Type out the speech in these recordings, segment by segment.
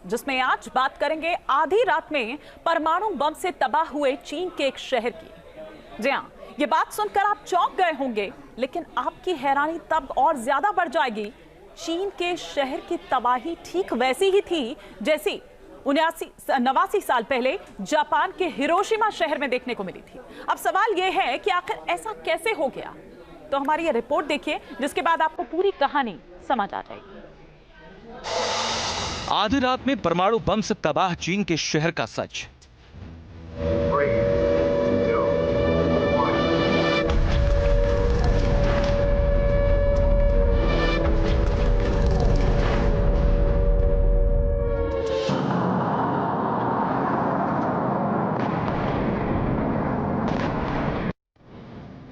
जिसमें आज बात करेंगे आधी रात में परमाणु बम से तबाह हुए चीन के एक शहर की। जी हां, ये बात सुनकर आप चौंक गए होंगे, लेकिन आपकी हैरानी तब और ज्यादा बढ़ जाएगी। चीन के शहर की तबाही ठीक वैसी ही थी जैसी 89 साल पहले जापान के हिरोशिमा शहर में देखने को मिली थी। अब सवाल यह है कि आखिर ऐसा कैसे हो गया? तो हमारी ये रिपोर्ट देखिए, जिसके बाद आपको पूरी कहानी समझ आ जाएगी। आधी रात में परमाणु बम से तबाह चीन के शहर का सच।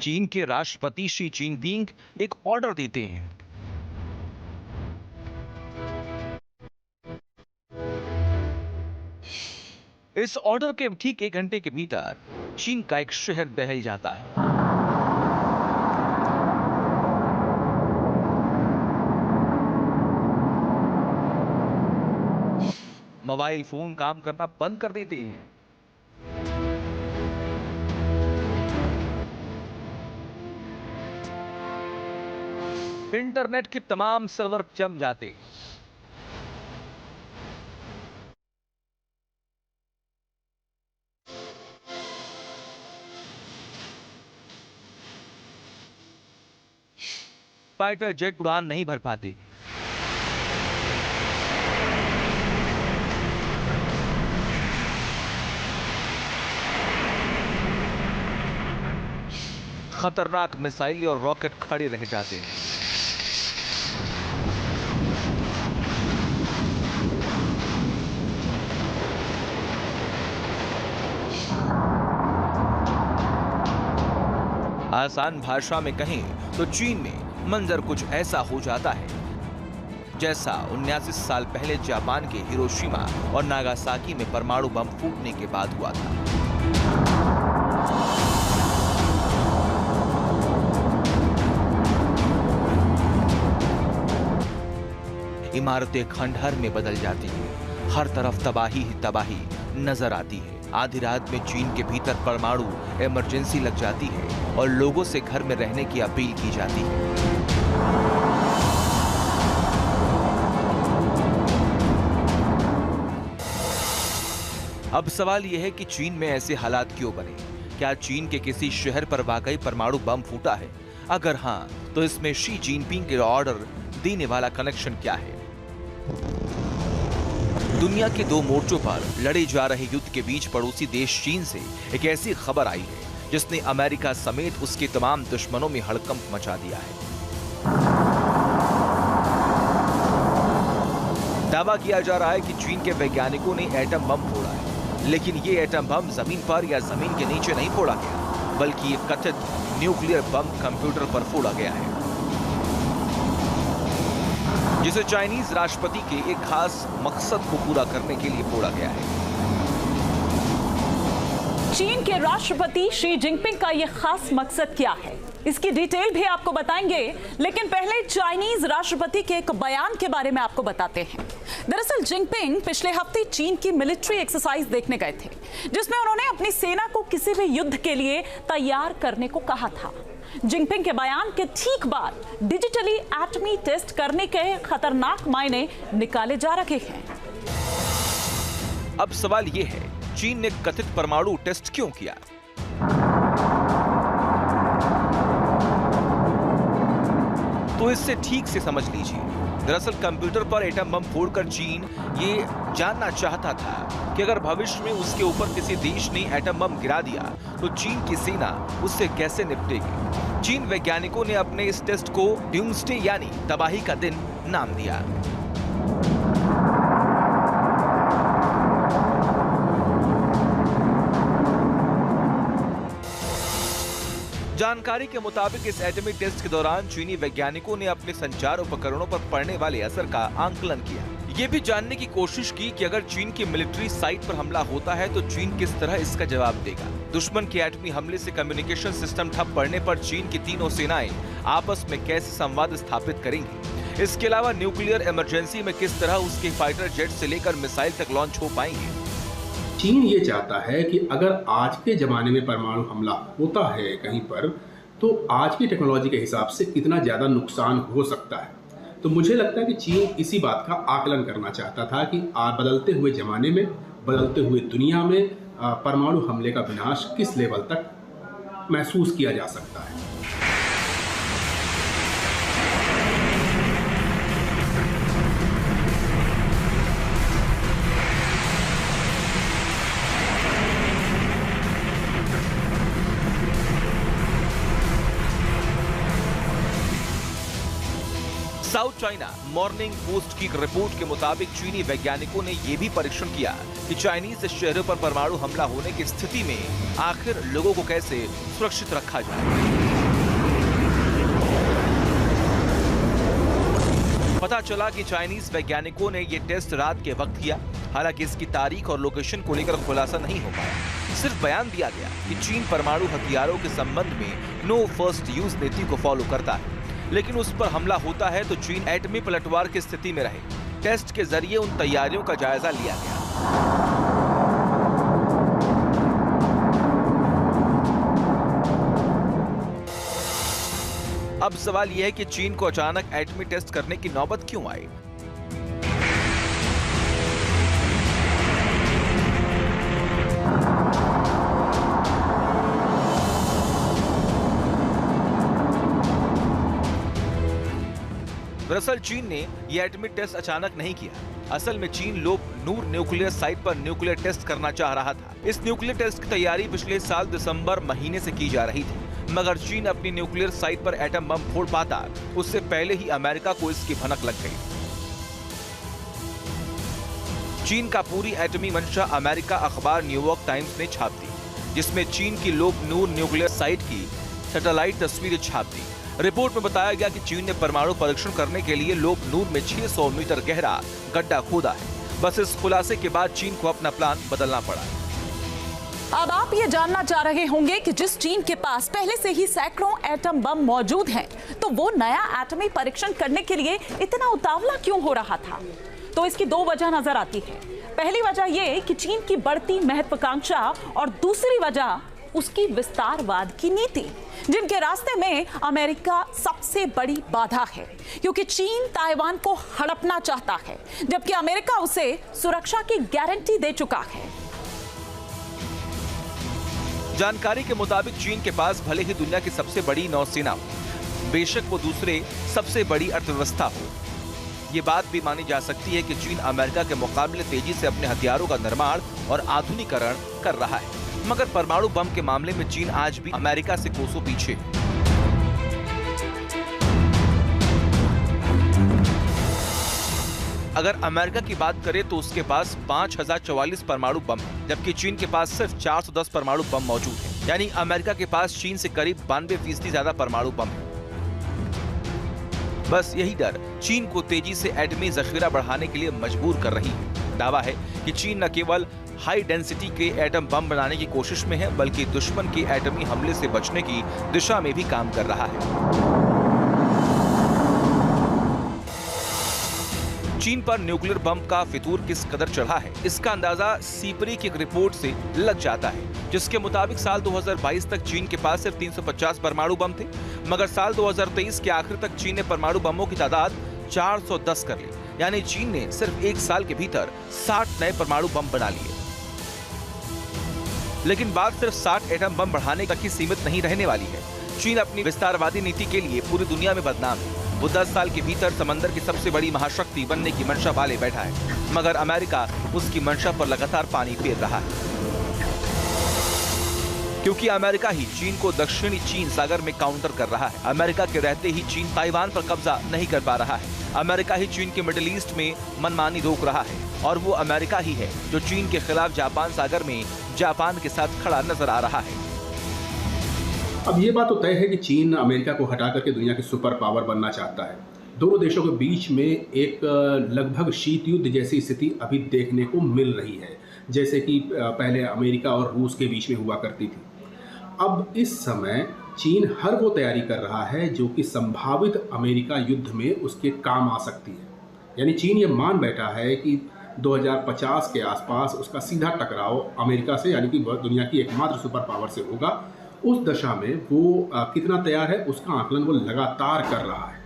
चीन के राष्ट्रपति शी जिनपिंग एक ऑर्डर देते हैं। इस ऑर्डर के ठीक 1 घंटे के भीतर चीन का एक शहर दहल जाता है। मोबाइल फोन काम करना बंद कर देते हैं। इंटरनेट के तमाम सर्वर जम जाते। फाइटर जेट उड़ान नहीं भर पाते। खतरनाक मिसाइल और रॉकेट खड़े रह जाते हैं। आसान भाषा में कहें तो चीन में मंजर कुछ ऐसा हो जाता है जैसा 79 साल पहले जापान के हिरोशिमा और नागासाकी में परमाणु बम फूटने के बाद हुआ था। इमारतें खंडहर में बदल जाती हैं, हर तरफ तबाही ही तबाही नजर आती है। आधी रात में चीन के भीतर परमाणु इमरजेंसी लग जाती है और लोगों से घर में रहने की अपील की जाती है। अब सवाल यह है कि चीन में ऐसे हालात क्यों बने? क्या चीन के किसी शहर पर वाकई परमाणु बम फूटा है? अगर हां, तो इसमें शी जिनपिंग के ऑर्डर देने वाला कनेक्शन क्या है? दुनिया के 2 मोर्चों पर लड़े जा रहे युद्ध के बीच पड़ोसी देश चीन से एक ऐसी खबर आई है जिसने अमेरिका समेत उसके तमाम दुश्मनों में हड़कंप मचा दिया है। दावा किया जा रहा है कि चीन के वैज्ञानिकों ने एटम बम फोड़ा है, लेकिन ये एटम बम जमीन पर या जमीन के नीचे नहीं फोड़ा गया, बल्कि एक कथित न्यूक्लियर बम कंप्यूटर पर फोड़ा गया है, जिसे चाइनीज राष्ट्रपति के एक खास मकसद को पूरा करने के लिए फोड़ा गया है। चीन के राष्ट्रपति शी जिनपिंग का यह खास मकसद क्या है, इसकी डिटेल भी आपको बताएंगे, लेकिन पहले चाइनीज राष्ट्रपति के एक बयान के बारे में आपको बताते हैं। दरअसल जिनपिंग पिछले हफ्ते चीन की मिलिट्री एक्सरसाइज देखने गए थे, जिसमें उन्होंने अपनी सेना को किसी भी युद्ध के लिए तैयार करने को कहा था। जिनपिंग के बयान के ठीक बाद डिजिटली एटमी टेस्ट करने के खतरनाक मायने निकाले जा रहे हैं। अब सवाल यह है, चीन ने कथित परमाणु टेस्ट क्यों किया? तो इससे ठीक से समझ लीजिए। दरअसल कंप्यूटर पर एटम बम फोड़कर चीन ये जानना चाहता था कि अगर भविष्य में उसके ऊपर किसी देश ने एटम बम गिरा दिया तो चीन की सेना उससे कैसे निपटेगी। चीन वैज्ञानिकों ने अपने इस टेस्ट को ड्यूम्सडे यानी तबाही का दिन नाम दिया। जानकारी के मुताबिक इस एटमी टेस्ट के दौरान चीनी वैज्ञानिकों ने अपने संचार उपकरणों पर पड़ने वाले असर का आंकलन किया। ये भी जानने की कोशिश की कि अगर चीन की मिलिट्री साइट पर हमला होता है तो चीन किस तरह इसका जवाब देगा। दुश्मन के एटमी हमले से कम्युनिकेशन सिस्टम ठप पड़ने पर चीन की तीनों सेनाएं आपस में कैसे संवाद स्थापित करेंगी, इसके अलावा न्यूक्लियर इमरजेंसी में किस तरह उसके फाइटर जेट से लेकर मिसाइल तक लॉन्च हो पाएंगे। चीन ये चाहता है कि अगर आज के ज़माने में परमाणु हमला होता है कहीं पर, तो आज की टेक्नोलॉजी के हिसाब से कितना ज़्यादा नुकसान हो सकता है। तो मुझे लगता है कि चीन इसी बात का आकलन करना चाहता था कि बदलते हुए ज़माने में, बदलते हुए दुनिया में परमाणु हमले का विनाश किस लेवल तक महसूस किया जा सकता है। साउथ चाइना मॉर्निंग पोस्ट की रिपोर्ट के मुताबिक चीनी वैज्ञानिकों ने यह भी परीक्षण किया कि चाइनीज शहरों पर परमाणु हमला होने की स्थिति में आखिर लोगों को कैसे सुरक्षित रखा जाए। पता चला कि चाइनीज वैज्ञानिकों ने यह टेस्ट रात के वक्त किया। हालांकि इसकी तारीख और लोकेशन को लेकर खुलासा नहीं हो पाया। सिर्फ बयान दिया गया कि चीन परमाणु हथियारों के संबंध में नो फर्स्ट यूज नीति को फॉलो करता है, लेकिन उस पर हमला होता है तो चीन एटमी पलटवार की स्थिति में रहे। टेस्ट के जरिए उन तैयारियों का जायजा लिया गया। अब सवाल यह है कि चीन को अचानक एटमी टेस्ट करने की नौबत क्यों आई। दरअसल चीन ने यह एटमी टेस्ट अचानक नहीं किया। असल में चीन लोप नूर न्यूक्लियर साइट पर न्यूक्लियर टेस्ट करना चाह रहा था। इस न्यूक्लियर टेस्ट की तैयारी पिछले साल दिसंबर महीने से की जा रही थी, मगर चीन अपनी न्यूक्लियर साइट पर एटम बम फोड़ पाता उससे पहले ही अमेरिका को इसकी भनक लग गई। चीन का पूरी एटमी मंशा अमेरिका अखबार न्यूयॉर्क टाइम्स ने छाप दी, जिसमें चीन की लोप नूर न्यूक्लियर साइट की सैटेलाइट तस्वीरें छाप दी। रिपोर्ट में बताया गया कि चीन ने परमाणु परीक्षण करने के लिए लोप नूर में 600 मीटर गहरा गड्ढा खोदा है। बस इस खुलासे के बाद चीन को अपना प्लान बदलना पड़ा। अब आप ये जानना चाह रहे होंगे कि जिस चीन के पास पहले से ही सैकड़ों एटम बम मौजूद हैं, तो वो नया एटमी परीक्षण करने के लिए इतना उतावला क्यों हो रहा था। तो इसकी दो वजह नजर आती है। पहली वजह ये कि चीन की बढ़ती महत्वाकांक्षा और दूसरी वजह उसकी विस्तारवाद की नीति, जिनके रास्ते में अमेरिका सबसे बड़ी बाधा है, क्योंकि चीन ताइवान को हड़पना चाहता है, जबकि अमेरिका उसे सुरक्षा की गारंटी दे चुका है। जानकारी के मुताबिक चीन के पास भले ही दुनिया की सबसे बड़ी नौसेना हो, बेशक वो दूसरे सबसे बड़ी अर्थव्यवस्था हो, ये बात भी मानी जा सकती है कि चीन अमेरिका के मुकाबले तेजी से अपने हथियारों का निर्माण और आधुनिकीकरण कर रहा है। मगर परमाणु बम के मामले में चीन आज भी अमेरिका से कोसों पीछे। अगर अमेरिका की बात करें तो उसके पास 5044 परमाणु बम है, जबकि चीन के पास सिर्फ 410 परमाणु बम मौजूद है। यानी अमेरिका के पास चीन से करीब 92% ज्यादा परमाणु बम है। बस यही डर चीन को तेजी से एटमी जखीरा बढ़ाने के लिए मजबूर कर रही है। दावा है कि चीन न केवल हाई डेंसिटी के एटम बम बनाने की कोशिश में है, बल्कि दुश्मन के एटमी हमले से बचने की दिशा में भी काम कर रहा है। चीन पर न्यूक्लियर बम का फितूर किस कदर चढ़ा है, इसका अंदाजा सीपरी की एक रिपोर्ट से लग जाता है, जिसके मुताबिक साल 2022 तक चीन के पास सिर्फ 350 परमाणु बम थे, मगर साल 2023 के आखिर तक चीन ने परमाणु बमों की तादाद 410 कर ली। यानी चीन ने सिर्फ एक साल के भीतर 60 नए परमाणु बम बना लिए। लेकिन बात सिर्फ 60 एटम बम बढ़ाने तक ही सीमित नहीं रहने वाली है। चीन अपनी विस्तारवादी नीति के लिए पूरी दुनिया में बदनाम है। वो 10 साल के भीतर समंदर की सबसे बड़ी महाशक्ति बनने की मंशा पाले बैठा है, मगर अमेरिका उसकी मंशा पर लगातार पानी फेर रहा है, क्योंकि अमेरिका ही चीन को दक्षिणी चीन सागर में काउंटर कर रहा है। अमेरिका के रहते ही चीन ताइवान पर कब्जा नहीं कर पा रहा है। अमेरिका ही चीन के मिडिल ईस्ट में मनमानी रोक रहा है, और वो अमेरिका ही है जो चीन के खिलाफ जापान सागर में जापान के साथ खड़ा नजर आ रहा है। अब ये बात तो तय है कि चीन अमेरिका को हटा करके दुनिया की सुपर पावर बनना चाहता है। दोनों देशों के बीच में एक लगभग शीत युद्ध जैसी स्थिति अभी देखने को मिल रही है, जैसे कि पहले अमेरिका और रूस के बीच में हुआ करती थी। अब इस समय चीन हर वो तैयारी कर रहा है जो कि संभावित अमेरिका युद्ध में उसके काम आ सकती है। यानी चीन ये मान बैठा है कि 2050 के आसपास उसका सीधा टकराव अमेरिका से, यानी कि दुनिया की एकमात्र सुपर पावर से होगा। उस दशा में वो कितना तैयार है उसका आकलन वो लगातार कर रहा है।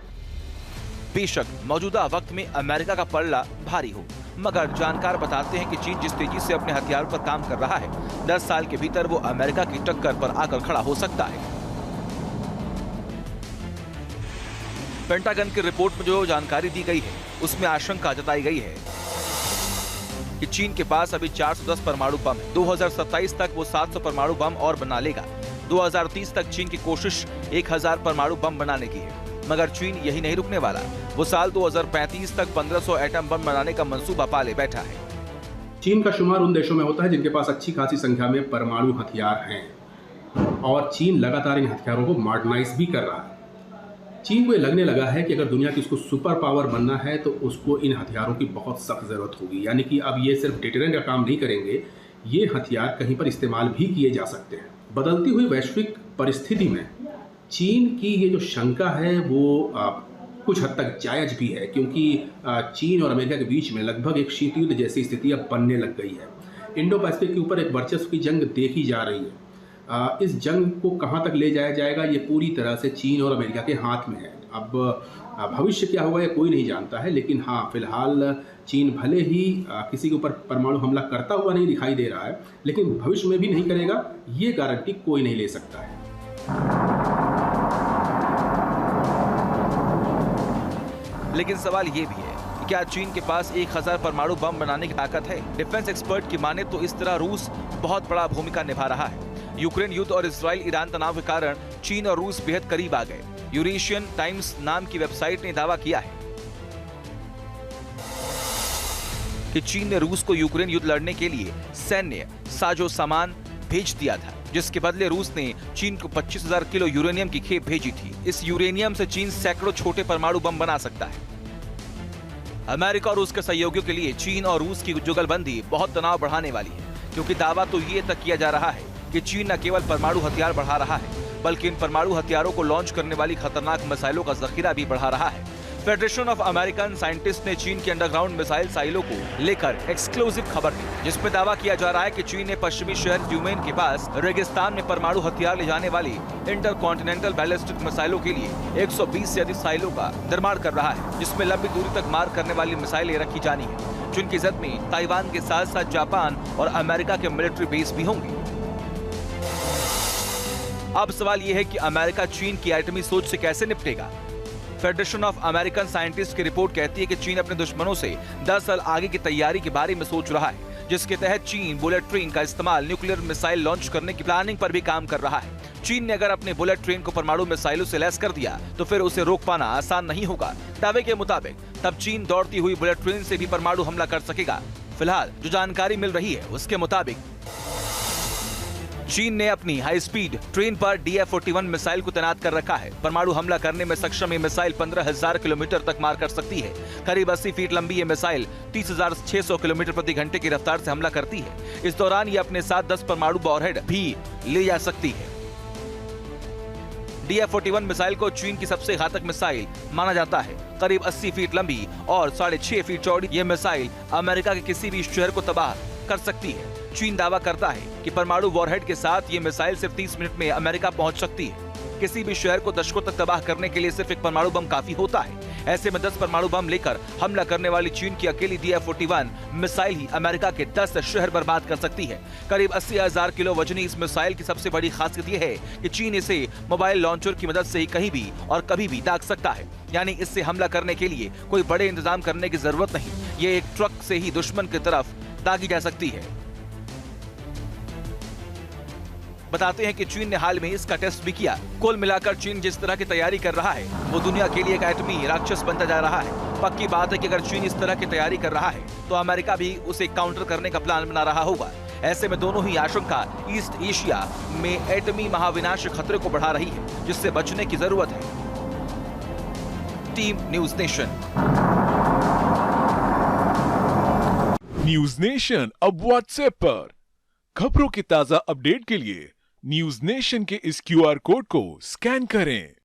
बेशक मौजूदा वक्त में अमेरिका का पलड़ा भारी हो, मगर जानकार बताते हैं कि चीन जिस तेजी से अपने हथियारों पर काम कर रहा है, 10 साल के भीतर वो अमेरिका की टक्कर पर आकर खड़ा हो सकता है। पेंटागन की रिपोर्ट में जो जानकारी दी गई है उसमें आशंका जताई गई है कि चीन के पास अभी 410 परमाणु बम है। 2027 तक वो 700 परमाणु बम और बना लेगा। 2030 तक चीन की कोशिश 1000 परमाणु बम बनाने की है, मगर चीन यही नहीं रुकने वाला। वो साल 2035 तक 1500 एटम बम बनाने का मंसूबा पाले बैठा है। चीन का शुमार उन देशों में होता है जिनके पास अच्छी खासी संख्या में परमाणु हथियार हैं, और चीन लगातार इन हथियारों को मॉडर्नाइज भी कर रहा है। चीन को ये लगने लगा है कि अगर दुनिया की उसको सुपर पावर बनना है तो उसको इन हथियारों की बहुत सख्त ज़रूरत होगी। यानी कि अब ये सिर्फ डिटरेंट का काम नहीं करेंगे, ये हथियार कहीं पर इस्तेमाल भी किए जा सकते हैं। बदलती हुई वैश्विक परिस्थिति में चीन की ये जो शंका है वो कुछ हद तक जायज़ भी है, क्योंकि चीन और अमेरिका के बीच में लगभग एक शीत युद्ध जैसी स्थिति अब बनने लग गई है। इंडो पैसिफिक के ऊपर एक वर्चस्व की जंग देखी जा रही है। इस जंग को कहां तक ले जाया जाएगा ये पूरी तरह से चीन और अमेरिका के हाथ में है। अब भविष्य क्या होगा ये कोई नहीं जानता है, लेकिन हाँ, फिलहाल चीन भले ही किसी के ऊपर परमाणु हमला करता हुआ नहीं दिखाई दे रहा है, लेकिन भविष्य में भी नहीं करेगा ये गारंटी कोई नहीं ले सकता है। लेकिन सवाल ये भी है कि क्या चीन के पास 1000 परमाणु बम बनाने की ताकत है? डिफेंस एक्सपर्ट की माने तो इस तरह रूस बहुत बड़ा भूमिका निभा रहा है। यूक्रेन युद्ध और इजराइल ईरान तनाव के कारण चीन और रूस बेहद करीब आ गए। यूरेशियन टाइम्स नाम की वेबसाइट ने दावा किया है कि चीन ने रूस को यूक्रेन युद्ध लड़ने के लिए सैन्य साजो सामान भेज दिया था, जिसके बदले रूस ने चीन को 25,000 किलो यूरेनियम की खेप भेजी थी। इस यूरेनियम से चीन सैकड़ों छोटे परमाणु बम बना सकता है। अमेरिका और उसके सहयोगियों के लिए चीन और रूस की जुगलबंदी बहुत तनाव बढ़ाने वाली है, क्योंकि दावा तो ये तक किया जा रहा है कि चीन न केवल परमाणु हथियार बढ़ा रहा है, बल्कि इन परमाणु हथियारों को लॉन्च करने वाली खतरनाक मिसाइलों का जखीरा भी बढ़ा रहा है। फेडरेशन ऑफ अमेरिकन साइंटिस्ट ने चीन के अंडरग्राउंड मिसाइल साइलों को लेकर एक्सक्लूसिव खबर दी, जिसमें दावा किया जा रहा है कि चीन ने पश्चिमी शहर ट्यूमेन के पास रेगिस्तान में परमाणु हथियार ले जाने वाली इंटरकॉन्टिनेंटल बैलिस्टिक मिसाइलों के लिए 120 से अधिक साइलों का निर्माण कर रहा है, जिसमें लंबी दूरी तक मार करने वाली मिसाइलें रखी जानी है, जिनकी जद में ताइवान के साथ साथ जापान और अमेरिका के मिलिट्री बेस भी होंगे। अब सवाल यह है कि अमेरिका चीन की एटमी सोच से कैसे निपटेगा। फेडरेशन ऑफ अमेरिकन साइंटिस्ट की रिपोर्ट कहती है कि चीन अपने दुश्मनों से 10 साल आगे की तैयारी के बारे में सोच रहा है, जिसके तहत चीन बुलेट ट्रेन का इस्तेमाल न्यूक्लियर मिसाइल लॉन्च करने की प्लानिंग पर भी काम कर रहा है। चीन ने अगर अपने बुलेट ट्रेन को परमाणु मिसाइलों से लैस कर दिया तो फिर उसे रोक पाना आसान नहीं होगा। दावे के मुताबिक तब चीन दौड़ती हुई बुलेट ट्रेन से भी परमाणु हमला कर सकेगा। फिलहाल जो जानकारी मिल रही है उसके मुताबिक चीन ने अपनी हाई स्पीड ट्रेन पर DF-41 मिसाइल को तैनात कर रखा है। परमाणु हमला करने में सक्षम ये मिसाइल 15,000 किलोमीटर तक मार कर सकती है। करीब 80 फीट लंबी ये मिसाइल 30,600 किलोमीटर प्रति घंटे की रफ्तार से हमला करती है। इस दौरान ये अपने साथ 10 परमाणु वॉरहेड भी ले जा सकती है। DF-41 मिसाइल को चीन की सबसे घातक मिसाइल माना जाता है। करीब 80 फीट लंबी और 6.5 फीट चौड़ी ये मिसाइल अमेरिका के किसी भी शहर को तबाह कर सकती है। चीन दावा करता है कि परमाणु वॉरहेड के साथ ये मिसाइल सिर्फ 30 मिनट में अमेरिका पहुंच सकती है। किसी भी शहर को दशकों तक तबाह करने के लिए सिर्फ एक परमाणु बम काफी होता है। ऐसे में 10 परमाणु बम लेकर हमला करने वाली चीन की अकेली DF-41 मिसाइल ही अमेरिका के 10 शहर बर्बाद कर सकती है। करीब 80,000 किलो वजनी इस मिसाइल की सबसे बड़ी खासियत यह है कि चीन इसे मोबाइल लॉन्चर की मदद से ही कहीं भी और कभी भी दाग सकता है। यानी इससे हमला करने के लिए कोई बड़े इंतजाम करने की जरूरत नहीं। ये एक ट्रक से ही दुश्मन की तरफ दागी जा सकती है। बताते हैं कि चीन ने हाल में इसका टेस्ट भी किया। कुल मिलाकर चीन जिस तरह की तैयारी कर रहा है वो दुनिया के लिए एक एटमी राक्षस बनता जा रहा है। पक्की बात है कि अगर चीन इस तरह की तैयारी कर रहा है तो अमेरिका भी उसे काउंटर करने का प्लान बना रहा होगा। ऐसे में दोनों ही आशंका ईस्ट एशिया में एटमी महाविनाश खतरे को बढ़ा रही है, जिससे बचने की जरूरत है। Team news nation. News nation अब व्हाट्सएप पर खबरों की ताजा अपडेट के लिए न्यूज नेशन के इस क्यूआर कोड को स्कैन करें